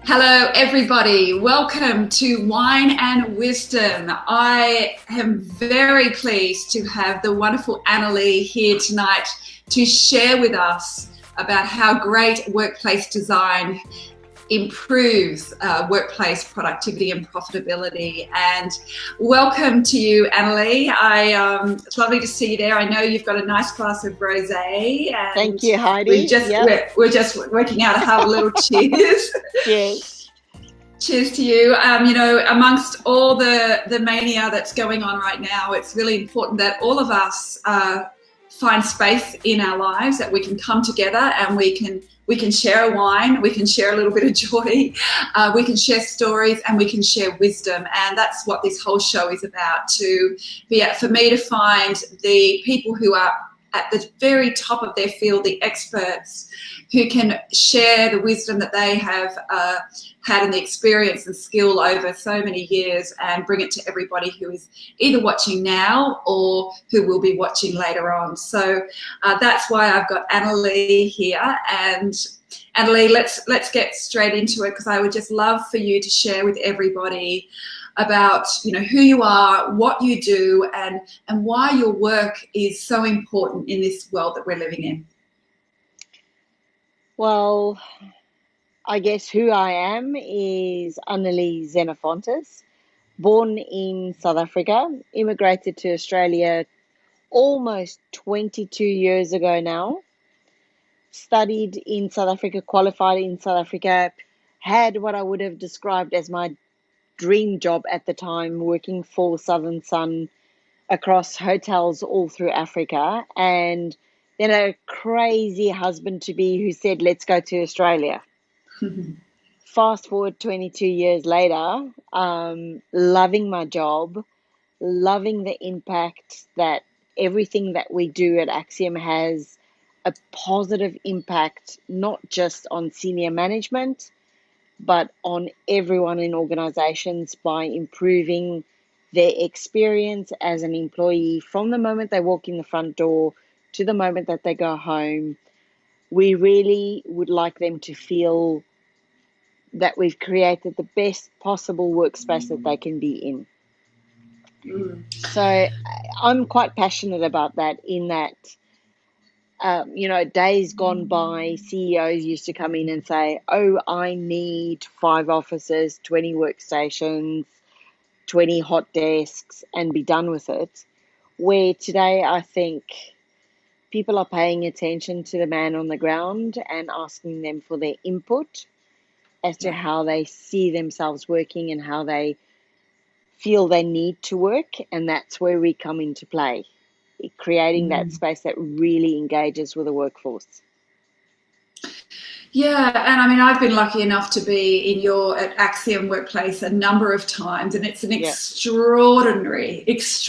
Hello, everybody. Welcome to Wine and Wisdom. I am very pleased to have the wonderful Annelie here tonight to share with us about how great workplace design improves workplace productivity and profitability. And welcome to you, Annelie. It's lovely to see you there. I know you've got a nice glass of rosé, and thank you, Heidi. we're just working out how a little cheers. Yes. Cheers to you. Amongst all the mania that's going on right now, it's really important that all of us find space in our lives that we can come together and we can share a wine, we can share a little bit of joy, we can share stories, and we can share wisdom. And that's what this whole show is about, for me to find the people who are at the very top of their field, the experts who can share the wisdom that they have had and the experience and skill over so many years, and bring it to everybody who is either watching now or who will be watching later on. So that's why I've got Annelie here. And Annelie, let's get straight into it, because I would just love for you to share with everybody about who you are, what you do, and why your work is so important in this world that we're living in. Well, I guess who I am is Annelie Xenofontos, born in South Africa, immigrated to Australia almost 22 years ago now, studied in South Africa, qualified in South Africa, had what I would have described as my dream job at the time, working for Southern Sun across hotels all through Africa, and then a crazy husband-to-be who said, let's go to Australia. Fast forward 22 years later, loving my job, loving the impact that everything that we do at Axiom has a positive impact, not just on senior management, but on everyone in organizations by improving their experience as an employee from the moment they walk in the front door to the moment that they go home. We really would like them to feel that we've created the best possible workspace that they can be in. So I'm quite passionate about that, in that days gone by, CEOs used to come in and say, oh, I need 5 offices, 20 workstations, 20 hot desks, and be done with it. Where today I think people are paying attention to the man on the ground and asking them for their input as to how they see themselves working and how they feel they need to work. And that's where we come into play, creating that space that really engages with the workforce. Yeah, and I mean, I've been lucky enough to be at Axiom Workplace a number of times, and it's an extraordinary place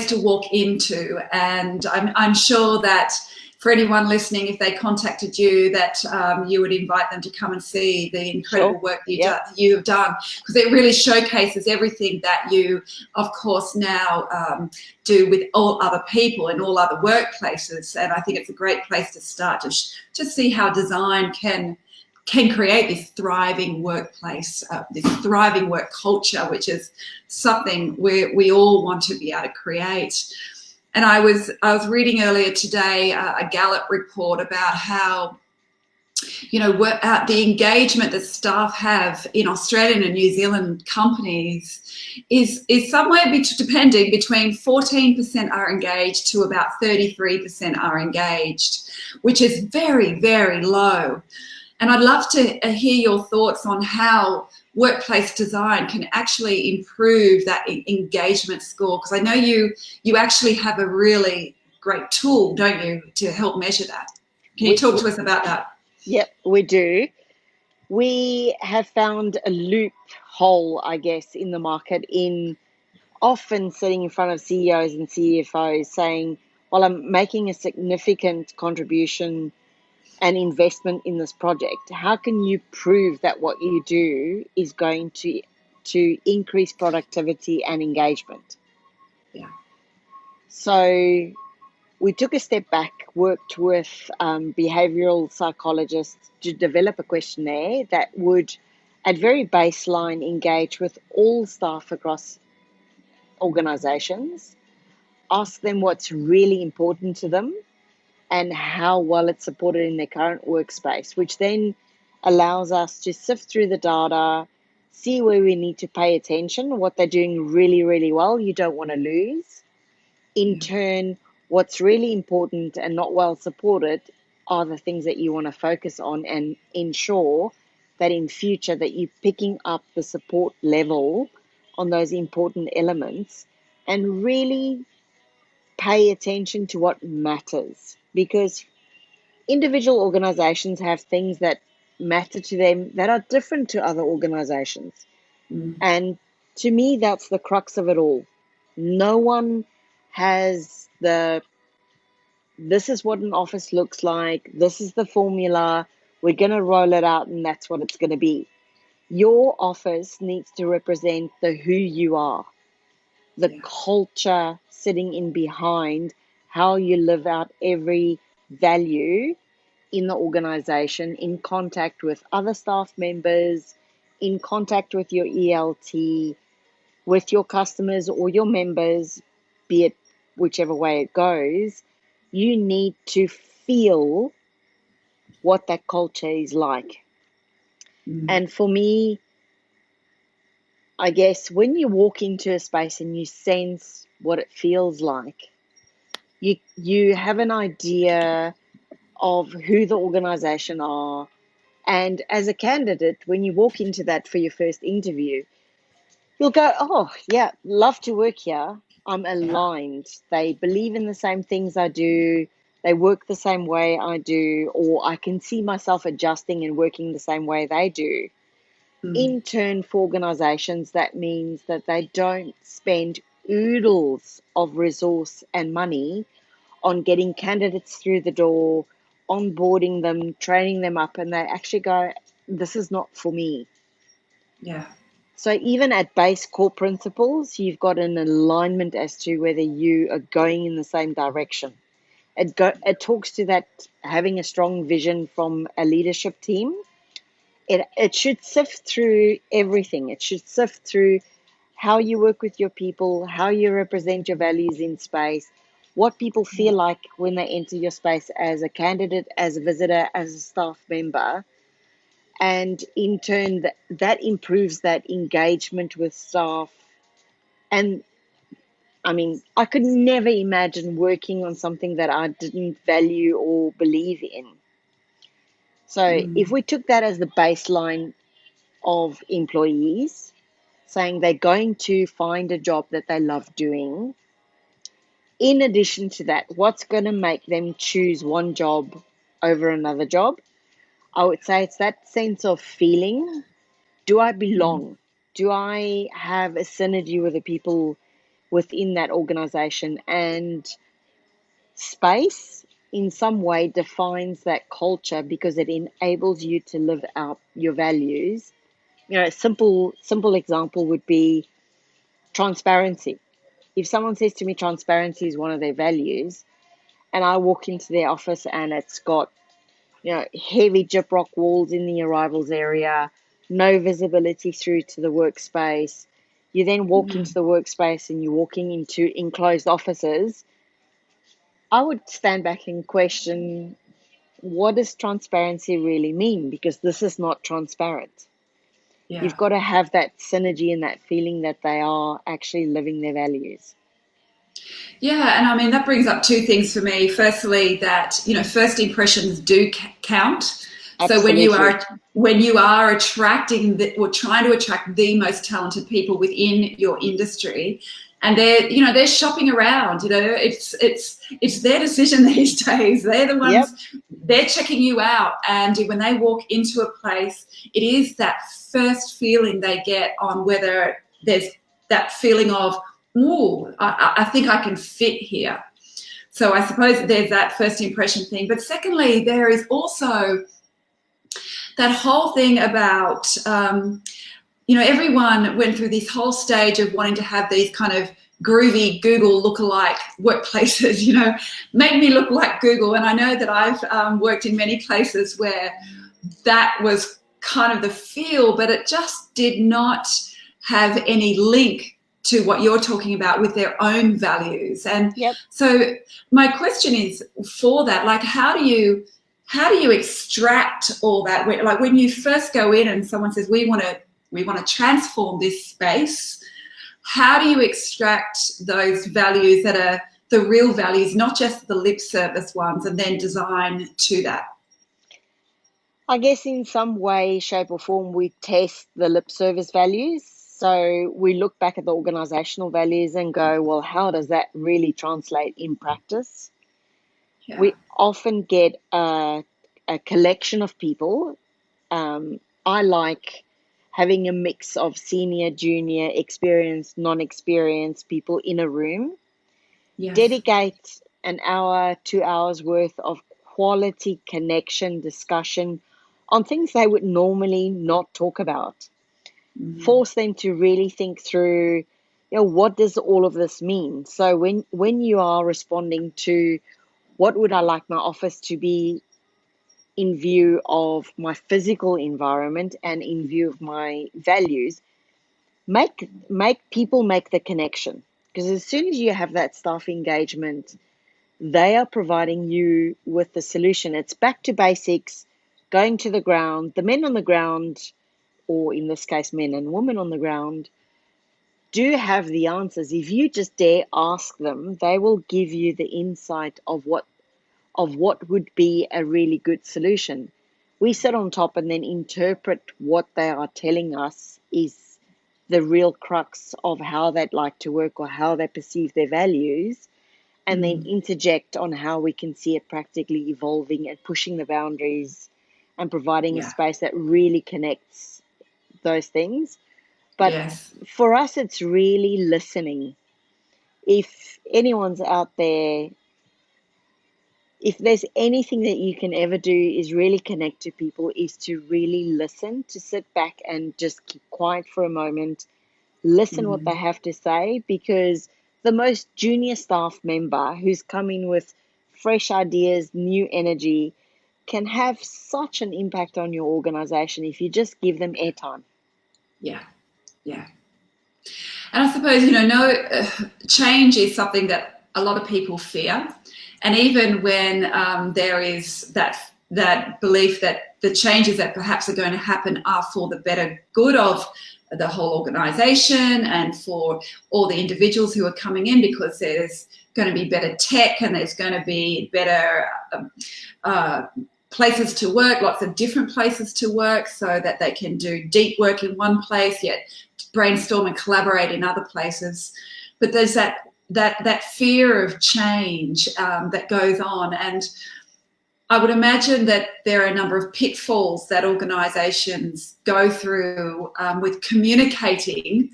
to walk into. And I'm sure that for anyone listening, if they contacted you, that you would invite them to come and see the incredible work you have done, because it really showcases everything that you, of course, now do with all other people in all other workplaces. And I think it's a great place to start to see how design can create this thriving workplace, this thriving work culture, which is something we all want to be able to create. And I was reading earlier today a Gallup report about how, the engagement that staff have in Australian and New Zealand companies is somewhere depending between 14% are engaged to about 33% are engaged, which is very, very low. And I'd love to hear your thoughts on how workplace design can actually improve that engagement score, because I know you actually have a really great tool, don't you, to help measure that. Can you talk to us about that? Yep, we do. We have found a loophole, I guess, in the market, in often sitting in front of CEOs and CFOs saying, well, I'm making a significant contribution and investment in this project. How can you prove that what you do is going to increase productivity and engagement? Yeah. So we took a step back, worked with behavioral psychologists to develop a questionnaire that would, at very baseline, engage with all staff across organizations, ask them what's really important to them and how well it's supported in their current workspace, which then allows us to sift through the data, see where we need to pay attention, what they're doing really, really well, you don't want to lose. In turn, what's really important and not well supported are the things that you want to focus on and ensure that in future that you're picking up the support level on those important elements and really pay attention to what matters, because individual organizations have things that matter to them that are different to other organizations. And to me, that's the crux of it all. No one has this is what an office looks like, this is the formula, we're going to roll it out, and that's what it's going to be. Your office needs to represent the who you are, the culture sitting in behind how you live out every value in the organization, in contact with other staff members, in contact with your ELT, with your customers or your members, be it whichever way it goes. You need to feel what that culture is like. And for me, I guess when you walk into a space and you sense what it feels like, you have an idea of who the organization are. And as a candidate, when you walk into that for your first interview, you'll go, oh, yeah, love to work here. I'm aligned. They believe in the same things I do. They work the same way I do, or I can see myself adjusting and working the same way they do. In turn, for organizations, that means that they don't spend oodles of resource and money on getting candidates through the door, onboarding them, training them up, and they actually go, this is not for me. Yeah. So even at base core principles, you've got an alignment as to whether you are going in the same direction. It talks to that having a strong vision from a leadership team. It should sift through everything. It should sift through how you work with your people, how you represent your values in space, what people feel like when they enter your space as a candidate, as a visitor, as a staff member. And in turn, that improves that engagement with staff. And I mean, I could never imagine working on something that I didn't value or believe in. So if we took that as the baseline of employees, saying they're going to find a job that they love doing, in addition to that, what's going to make them choose one job over another job? I would say it's that sense of feeling. Do I belong? Do I have a synergy with the people within that organization? And space in some way defines that culture because it enables you to live out your values. You know, a simple example would be transparency. If someone says to me transparency is one of their values, and I walk into their office and it's got, you know, heavy gyprock walls in the arrivals area, no visibility through to the workspace. You then walk into the workspace and you're walking into enclosed offices. I would stand back and question, what does transparency really mean? Because this is not transparent. Yeah. You've got to have that synergy and that feeling that they are actually living their values. Yeah, and I mean, that brings up two things for me. Firstly, that, you know, first impressions do count. Absolutely. So when you are attracting or trying to attract the most talented people within your industry, and they're shopping around, it's their decision these days. They're the ones, they're checking you out. And when they walk into a place, it is that first feeling they get on whether there's that feeling of, ooh, I think I can fit here. So I suppose there's that first impression thing. But secondly, there is also that whole thing about, everyone went through this whole stage of wanting to have these kind of groovy Google lookalike workplaces, you know, make me look like Google. And I know that I've worked in many places where that was kind of the feel, but it just did not have any link to what you're talking about with their own values. And Yep. so my question is for that, like, how do you extract all that? Like when you first go in and someone says, we want to transform this space, how do you extract those values that are the real values, not just the lip service ones, and then design to that? I guess in some way, shape, or form, we test the lip service values. So we look back at the organizational values and go, well, how does that really translate in practice? Yeah. We often get a collection of people. I like having a mix of senior, junior, experienced, non-experienced people in a room. Yes. Dedicate an hour, 2 hours worth of quality connection discussion on things they would normally not talk about. Force them to really think through, what does all of this mean? So when you are responding to what would I like my office to be in view of my physical environment and in view of my values, make people make the connection. Because as soon as you have that staff engagement, they are providing you with the solution. It's back to basics, going to the ground. The men on the ground, or in this case, men and women on the ground, do have the answers. If you just dare ask them, they will give you the insight of what would be a really good solution. We sit on top and then interpret what they are telling us is the real crux of how they'd like to work or how they perceive their values, and then interject on how we can see it practically evolving and pushing the boundaries and providing a space that really connects those things. But for us, it's really listening. If anyone's out there, if there's anything that you can ever do is really connect to people, is to really listen, to sit back and just keep quiet for a moment, listen what they have to say, because the most junior staff member who's coming with fresh ideas, new energy, can have such an impact on your organization if you just give them airtime. Yeah. And I suppose, change is something that a lot of people fear. And even when there is that belief that the changes that perhaps are going to happen are for the better good of the whole organisation and for all the individuals who are coming in, because there's going to be better tech and there's going to be better places to work, lots of different places to work, so that they can do deep work in one place, yet brainstorm and collaborate in other places. But there's that fear of change that goes on. And I would imagine that there are a number of pitfalls that organisations go through with communicating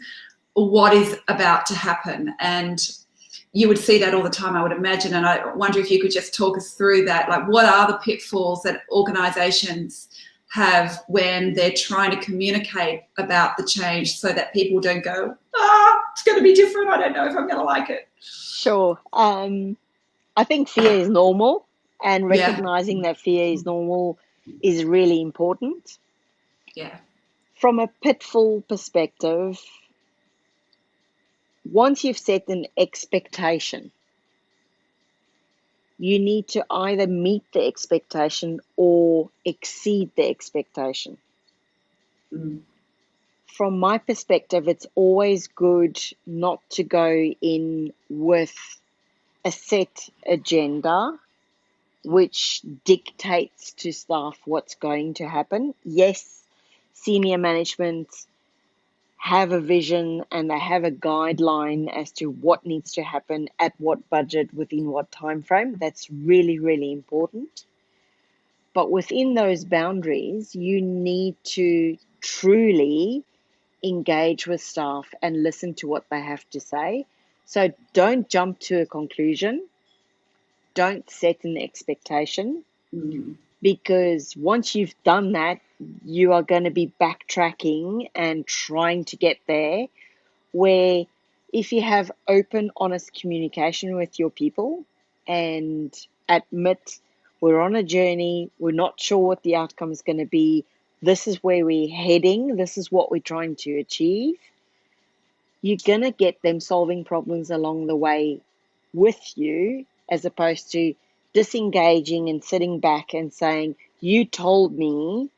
what is about to happen. And you would see that all the time, I would imagine. And I wonder if you could just talk us through that. Like, what are the pitfalls that organisations have when they're trying to communicate about the change so that people don't go, it's going to be different, I don't know if I'm going to like it? Sure. I think fear is normal, and recognizing that fear is normal is really important. Yeah. From a pitfall perspective, once you've set an expectation, you need to either meet the expectation or exceed the expectation. From my perspective, it's always good not to go in with a set agenda which dictates to staff what's going to happen. Yes, senior management have a vision and they have a guideline as to what needs to happen at what budget within what time frame. That's really, really important. But within those boundaries, you need to truly engage with staff and listen to what they have to say. So don't jump to a conclusion. Don't set an expectation, because once you've done that, you are going to be backtracking and trying to get there, where If you have open, honest communication with your people and admit we're on a journey, we're not sure what the outcome is going to be, this is where we're heading, this is what we're trying to achieve, you're going to get them solving problems along the way with you, as opposed to disengaging and sitting back and saying, you told me,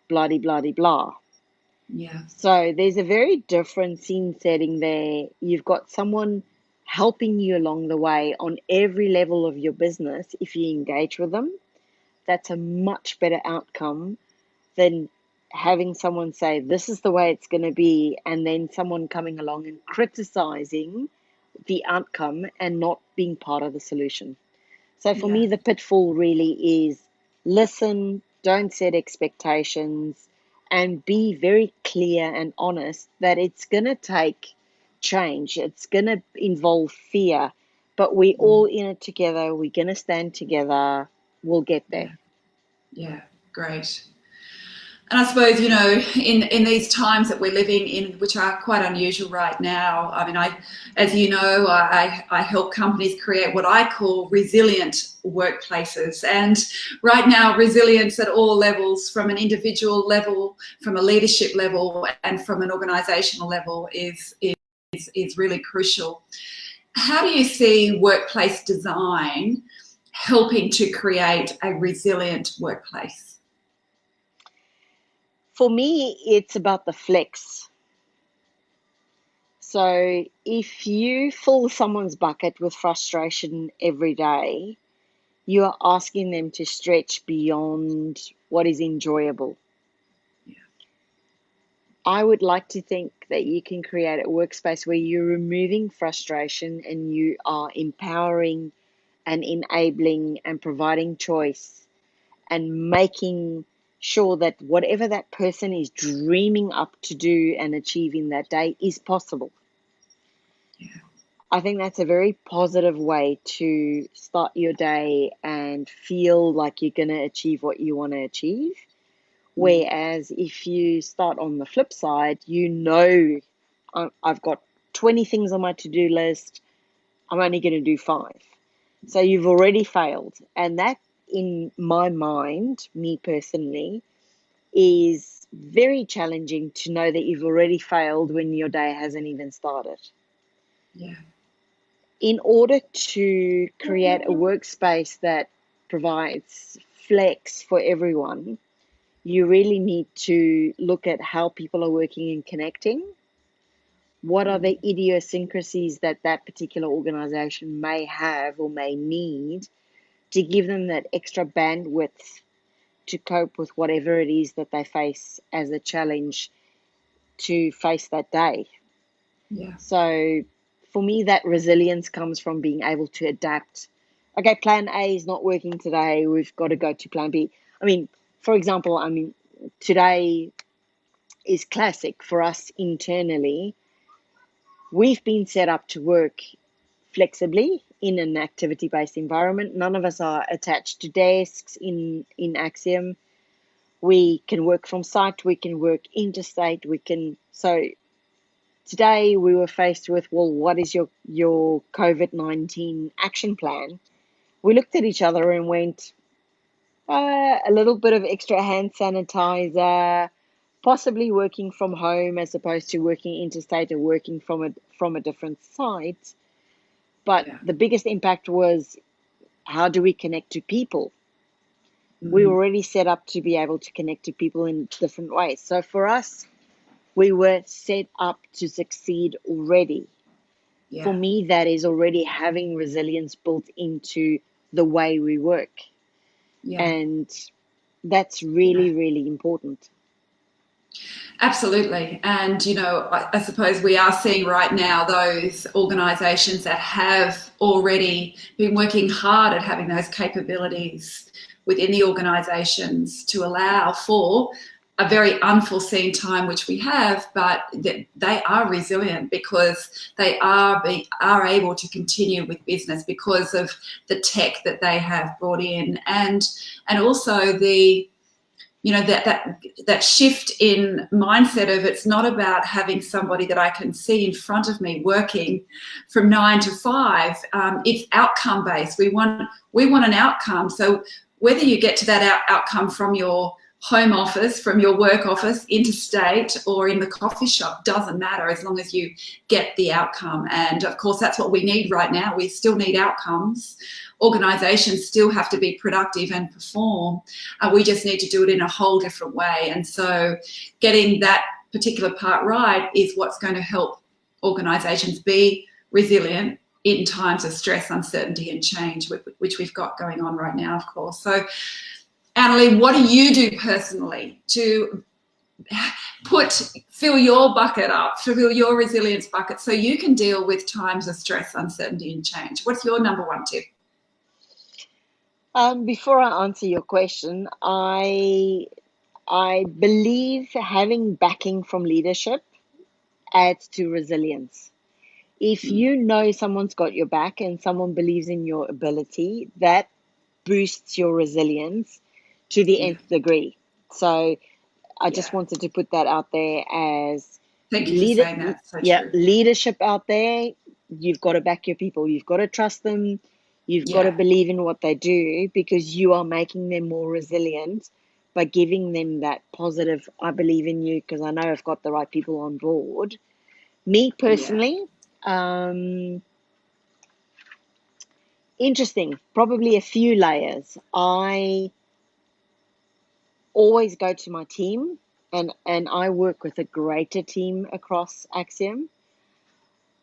blah, blah, blah, blah. Yeah. So there's a very different scene setting there. You've got someone helping you along the way on every level of your business. If you engage with them, that's a much better outcome than having someone say, this is the way it's going to be, and then someone coming along and criticizing the outcome and not being part of the solution. So for me, the pitfall really is listen, don't set expectations, and be very clear and honest that it's going to take change. It's going to involve fear, but we're all in it together. We're going to stand together. We'll get there. Yeah, great. And I suppose, you know, in these times that we're living in, which are quite unusual right now, I mean, as you know, I help companies create what I call resilient workplaces. And right now, resilience at all levels, from an individual level, from a leadership level, and from an organizational level is really crucial. How do you see workplace design helping to create a resilient workplace? For me, it's about the flex. So if you fill someone's bucket with frustration every day, you are asking them to stretch beyond what is enjoyable. Yeah. I would like to think that you can create a workspace where you're removing frustration and you are empowering and enabling and providing choice and making sure that whatever that person is dreaming up to do and achieve in that day is possible. Yeah. I think that's a very positive way to start your day and feel like you're going to achieve what you want to achieve. Whereas if you start on the flip side, you know, I've got 20 things on my to-do list. I'm only going to do 5. So you've already failed. And that, in my mind, me personally, is very challenging to know that you've already failed when your day hasn't even started. Yeah. In order to create a workspace that provides flex for everyone, you really need to look at how people are working and connecting. What are the idiosyncrasies that particular organization may have or may need to give them that extra bandwidth to cope with whatever it is that they face as a challenge to face that day. Yeah. So for me, that resilience comes from being able to adapt. Okay, plan A is not working today. We've got to go to plan B. I mean, for example, today is classic for us internally. We've been set up to work flexibly in an activity-based environment. None of us are attached to desks in Axiom. We can work from site, we can work interstate, so today we were faced with, well, what is your COVID-19 action plan? We looked at each other and went, a little bit of extra hand sanitizer, possibly working from home as opposed to working interstate or working from a different site. But the biggest impact was, how do we connect to people? We were already set up to be able to connect to people in different ways. So for us, we were set up to succeed already. Yeah. For me, that is already having resilience built into the way we work. Yeah. And that's really, really important. Absolutely. And, you know, I suppose we are seeing right now those organisations that have already been working hard at having those capabilities within the organisations to allow for a very unforeseen time, which we have, but they are resilient because they are able to continue with business because of the tech that they have brought in, and also the that shift in mindset of it's not about having somebody that I can see in front of me working from 9 to 5. It's outcome based. We want an outcome. So whether you get to that outcome from your home office, from your work office, interstate, or in the coffee shop, doesn't matter as long as you get the outcome. And of course, that's what we need right now. We still need outcomes. Organisations still have to be productive and perform. We just need to do it in a whole different way. And so getting that particular part right is what's going to help organisations be resilient in times of stress, uncertainty and change, which we've got going on right now, of course. So Annelie, what do you do personally to fill your bucket up, fill your resilience bucket so you can deal with times of stress, uncertainty and change? What's your number one tip? Before I answer your question, I believe having backing from leadership adds to resilience. If you know someone's got your back and someone believes in your ability, that boosts your resilience to the nth degree. So I just wanted to put that out there as thank you for saying that. So true. Leadership out there. You've got to back your people. You've got to trust them. You've got to believe in what they do, because you are making them more resilient by giving them that positive, I believe in you because I know I've got the right people on board. Me personally, interesting, probably a few layers. I always go to my team, and I work with a greater team across Axiom.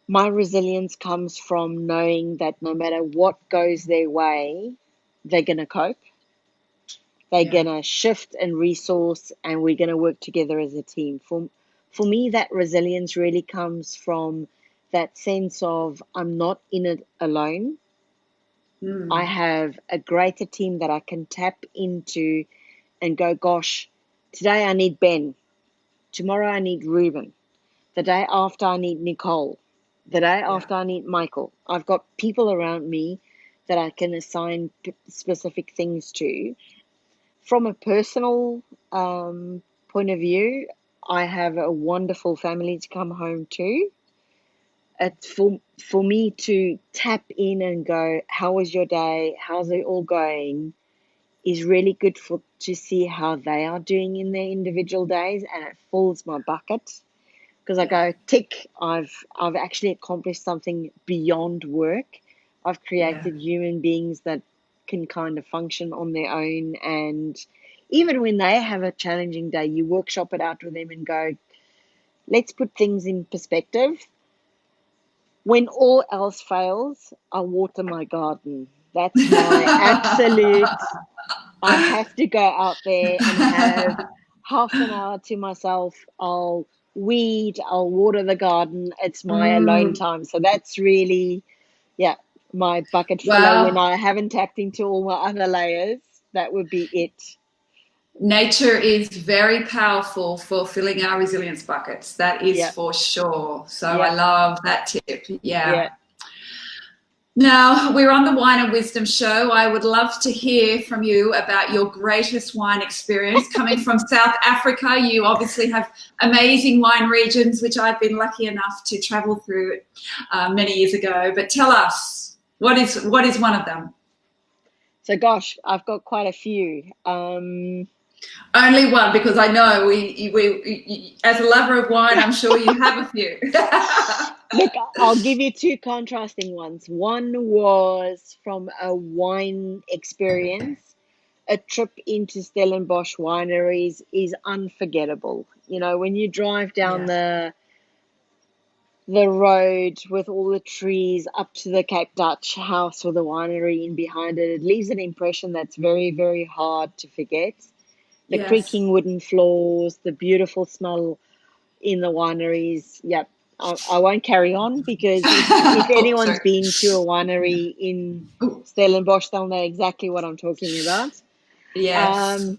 My resilience comes from knowing that no matter what goes their way, they're going to cope. They're going to shift and resource, and we're going to work together as a team. For me, that resilience really comes from that sense of I'm not in it alone. I have a greater team that I can tap into and go, gosh, today I need Ben. Tomorrow I need Ruben. The day after I need Nicole. The day after I need Michael. I've got people around me that I can assign specific things to. From a personal point of view, I have a wonderful family to come home to. It's for me to tap in and go, how was your day? How's it all going? Is really good to see how they are doing in their individual days, and it fills my bucket. Because I go, tick, I've actually accomplished something beyond work. I've created human beings that can kind of function on their own. And even when they have a challenging day, you workshop it out with them and go, let's put things in perspective. When all else fails, I water my garden. That's my absolute, I have to go out there and have half an hour to myself. I'll weed, I'll water the garden. It's my alone time. So that's really, my bucket filler. When I haven't tapped into all my other layers, that would be it. Nature is very powerful for filling our resilience buckets. That is for sure. So I love that tip. Now, we're on the Wine and Wisdom show. I would love to hear from you about your greatest wine experience. Coming from South Africa, you obviously have amazing wine regions, which I've been lucky enough to travel through many years ago. But tell us, what is one of them? So, gosh, I've got quite a few. Only one, because I know we as a lover of wine, I'm sure you have a few. Look, I'll give you two contrasting ones. One was from a wine experience. A trip into Stellenbosch wineries is unforgettable. You know, when you drive down the road with all the trees up to the Cape Dutch house with the winery in behind it, it leaves an impression that's very, very hard to forget. The creaking wooden floors, the beautiful smell in the wineries. Yep. I won't carry on because if anyone's been to a winery in Stellenbosch, they'll know exactly what I'm talking about. Yes.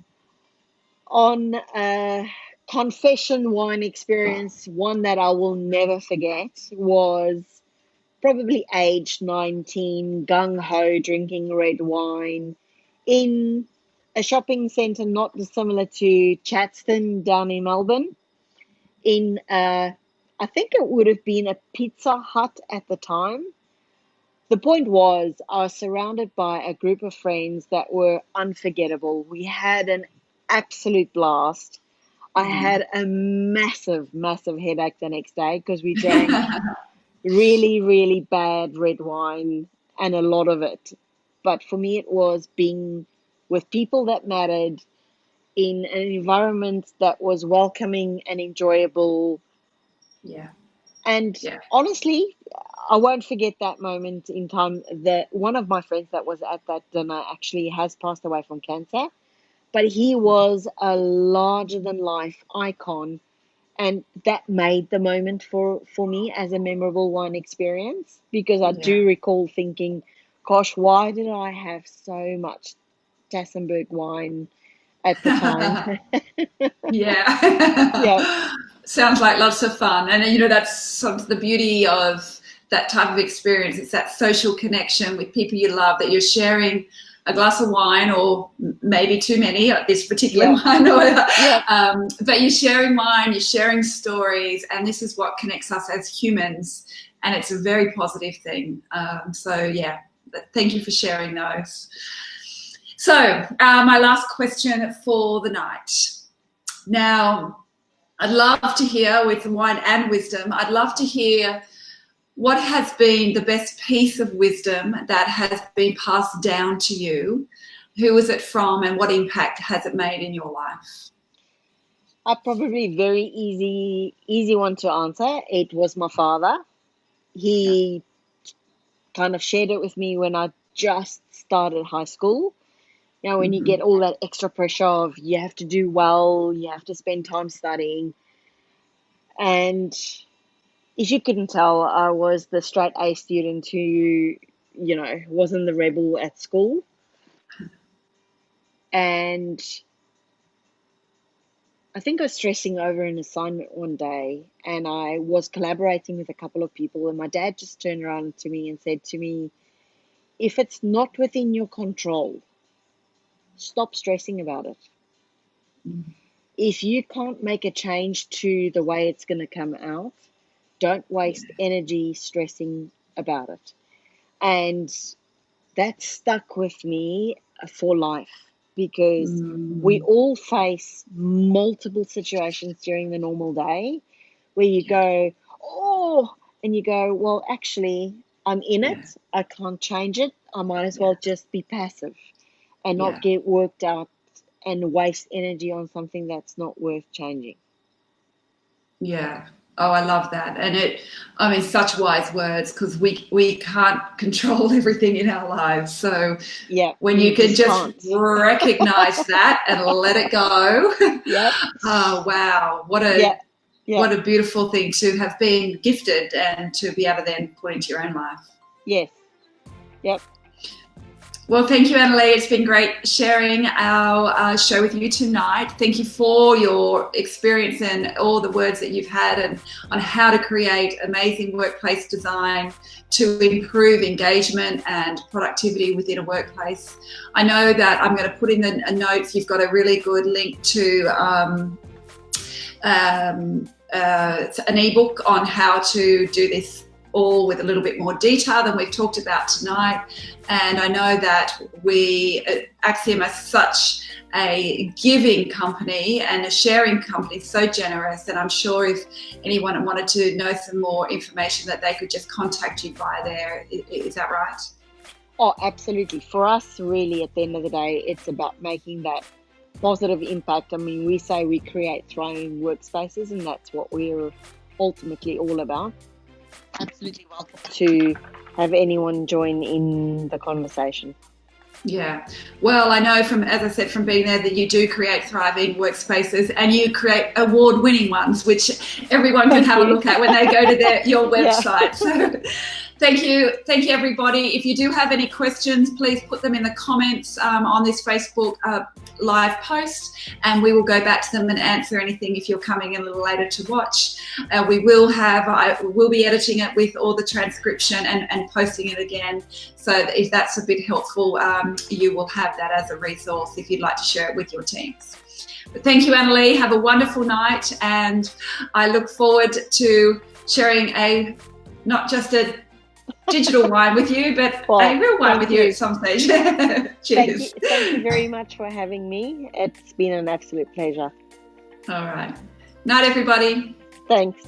On a confession wine experience, one that I will never forget was probably aged 19, gung-ho, drinking red wine in a shopping centre not dissimilar to Chatston down in Melbourne. I think it would have been a Pizza Hut at the time. The point was, I was surrounded by a group of friends that were unforgettable. We had an absolute blast. I had a massive, massive headache the next day because we drank really, really bad red wine and a lot of it. But for me, it was being with people that mattered in an environment that was welcoming and enjoyable. Yeah. And honestly, I won't forget that moment in time. That one of my friends that was at that dinner actually has passed away from cancer, but he was a larger than life icon, and that made the moment for me as a memorable wine experience, because I do recall thinking, gosh, why did I have so much Tassenberg wine at the time? Yeah. Sounds like lots of fun. And, you know, that's sort of the beauty of that type of experience. It's that social connection with people you love, that you're sharing a glass of wine, or maybe too many, this particular wine. But you're sharing wine, you're sharing stories, and this is what connects us as humans. And it's a very positive thing. Thank you for sharing those. So my last question for the night. Now, I'd love to hear, with wine and wisdom, I'd love to hear what has been the best piece of wisdom that has been passed down to you. Who was it from, and what impact has it made in your life? Probably very easy one to answer. It was my father. He kind of shared it with me when I just started high school. You know, when you get all that extra pressure of you have to do well, you have to spend time studying. And if you couldn't tell, I was the straight A student who, you know, wasn't the rebel at school. And I think I was stressing over an assignment one day, and I was collaborating with a couple of people, and my dad just turned around to me and said to me, if it's not within your control, stop stressing about it. If you can't make a change to the way it's going to come out, don't waste energy stressing about it. And that stuck with me for life, because we all face multiple situations during the normal day where you go, oh, and you go, well, actually, I'm in it. I can't change it. I might as well just be passive and not get worked out and waste energy on something that's not worth changing. Yeah. Oh, I love that. And such wise words, because we can't control everything in our lives. So when you can just recognize that and let it go. Oh, wow. What a beautiful thing to have been gifted and to be able to then put into your own life. Yes. Yep. Well, thank you, Annelie. It's been great sharing our show with you tonight. Thank you for your experience and all the words that you've had and on how to create amazing workplace design to improve engagement and productivity within a workplace. I know that I'm going to put in the notes, you've got a really good link to an ebook on how to do this all with a little bit more detail than we've talked about tonight. And I know that Axiom is such a giving company and a sharing company, so generous, and I'm sure if anyone wanted to know some more information that they could just contact you via there. Is that right? Oh, absolutely. For us, really, at the end of the day, it's about making that positive impact. I mean, we say we create thriving workspaces, and that's what we're ultimately all about. Absolutely welcome to have anyone join in the conversation. Yeah. Well, I know as I said, from being there, that you do create thriving workspaces and you create award-winning ones, which everyone can have a look at when they go to your website. So thank you, everybody. If you do have any questions, please put them in the comments on this Facebook live post, and we will go back to them and answer anything if you're coming in a little later to watch. I will be editing it with all the transcription and posting it again. So if that's a bit helpful, you will have that as a resource if you'd like to share it with your teams. But thank you, Annelie. Have a wonderful night, and I look forward to sharing not just a digital wine with you, but a real wine with you at some stage. Cheers. Thank you very much for having me. It's been an absolute pleasure. All right. Night, everybody. Thanks.